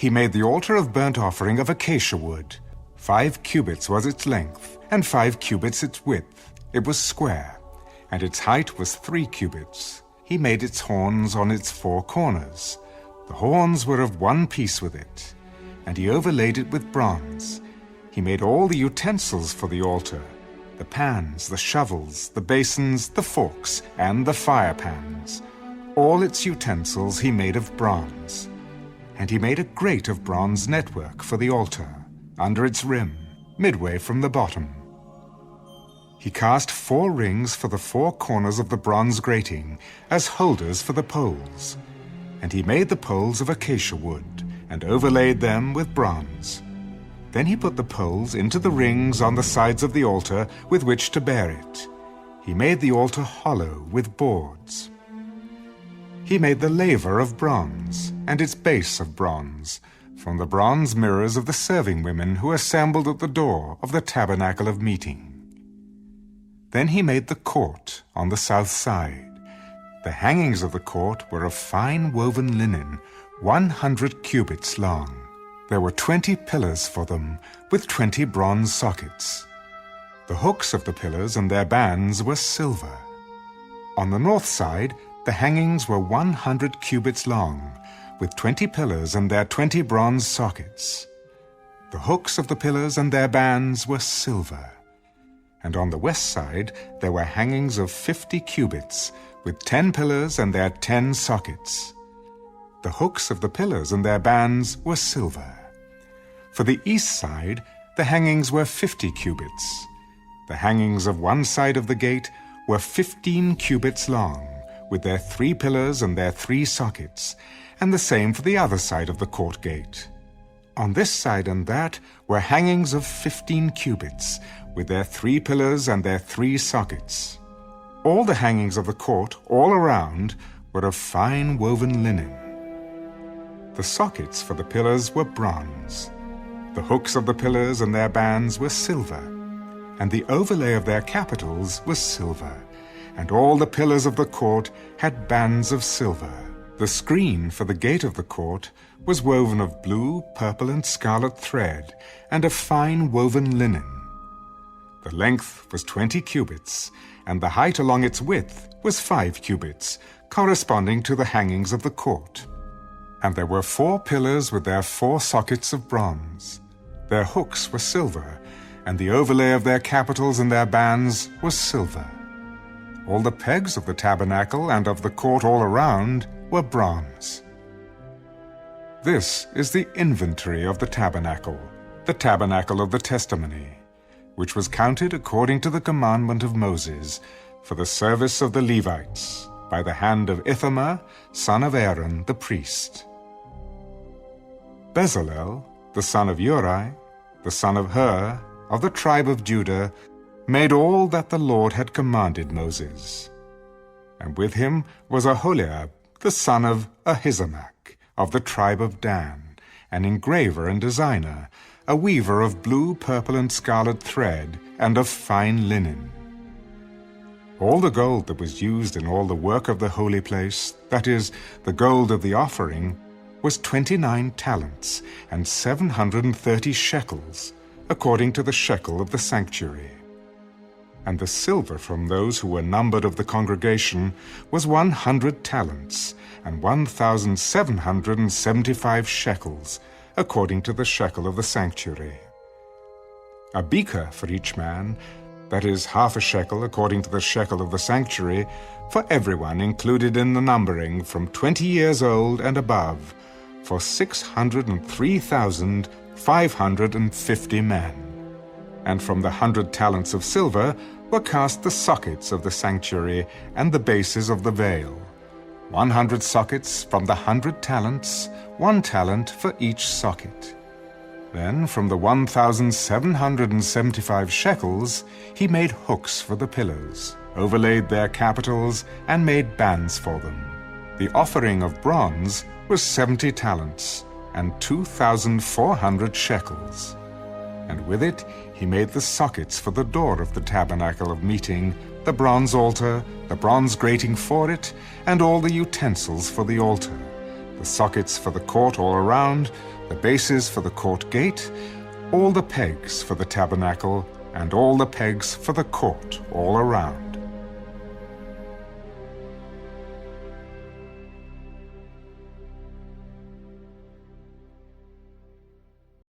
he made the altar of burnt offering of acacia wood. 5 cubits was its length, and 5 cubits its width. It was square, and its height was 3 cubits. He made its horns on its 4 corners. The horns were of one piece with it, and he overlaid it with bronze. He made all the utensils for the altar, the pans, the shovels, the basins, the forks, and the fire pans. All its utensils he made of bronze. And he made a grate of bronze network for the altar, under its rim, midway from the bottom. He cast 4 rings for the 4 corners of the bronze grating, as holders for the poles. And he made the poles of acacia wood, and overlaid them with bronze. Then he put the poles into the rings on the sides of the altar with which to bear it. He made the altar hollow with boards. He made the laver of bronze, and its base of bronze, from the bronze mirrors of the serving women who assembled at the door of the tabernacle of meeting. Then he made the court on the south side. The hangings of the court were of fine woven linen, 100 cubits long. There were 20 pillars for them, with 20 bronze sockets. The hooks of the pillars and their bands were silver. On the north side, the hangings were 100 cubits long, with 20 pillars and their 20 bronze sockets. The hooks of the pillars and their bands were silver. And on the west side there were hangings of 50 cubits, with 10 pillars and their 10 sockets. The hooks of the pillars and their bands were silver. For the east side the hangings were 50 cubits. The hangings of one side of the gate were 15 cubits long, with their 3 pillars and their 3 sockets, and the same for the other side of the court gate. On this side and that were hangings of 15 cubits, with their 3 pillars and their 3 sockets. All the hangings of the court, all around, were of fine woven linen. The sockets for the pillars were bronze. The hooks of the pillars and their bands were silver, and the overlay of their capitals was silver, and all the pillars of the court had bands of silver. The screen for the gate of the court was woven of blue, purple, and scarlet thread, and of fine woven linen. The length was 20 cubits, and the height along its width was 5 cubits, corresponding to the hangings of the court. And there were 4 pillars with their 4 sockets of bronze. Their hooks were silver, and the overlay of their capitals and their bands was silver. All the pegs of the tabernacle and of the court all around were bronze. This is the inventory of the tabernacle of the testimony, which was counted according to the commandment of Moses for the service of the Levites, by the hand of Ithamar, son of Aaron, the priest. Bezalel, the son of Uri, the son of Hur, of the tribe of Judah, made all that the Lord had commanded Moses. And with him was Aholiab, the son of Ahisamach, of the tribe of Dan, an engraver and designer, a weaver of blue, purple, and scarlet thread, and of fine linen. All the gold that was used in all the work of the holy place, that is, the gold of the offering, was 29 talents, and 730 shekels, according to the shekel of the sanctuary. And the silver from those who were numbered of the congregation was 100 talents, and 1,775 shekels, according to the shekel of the sanctuary. A beaker for each man, that is, half a shekel according to the shekel of the sanctuary, for everyone included in the numbering from 20 years old and above, for 603,550 men. And from the 100 talents of silver were cast the sockets of the sanctuary and the bases of the veil. 100 sockets from the 100 talents, 1 talent for each socket. Then from the 1,775 shekels he made hooks for the pillars, overlaid their capitals, and made bands for them. The offering of bronze was 70 talents, and 2,400 shekels. And with it he made the sockets for the door of the tabernacle of meeting, the bronze altar, the bronze grating for it, and all the utensils for the altar, the sockets for the court all around, the bases for the court gate, all the pegs for the tabernacle, and all the pegs for the court all around.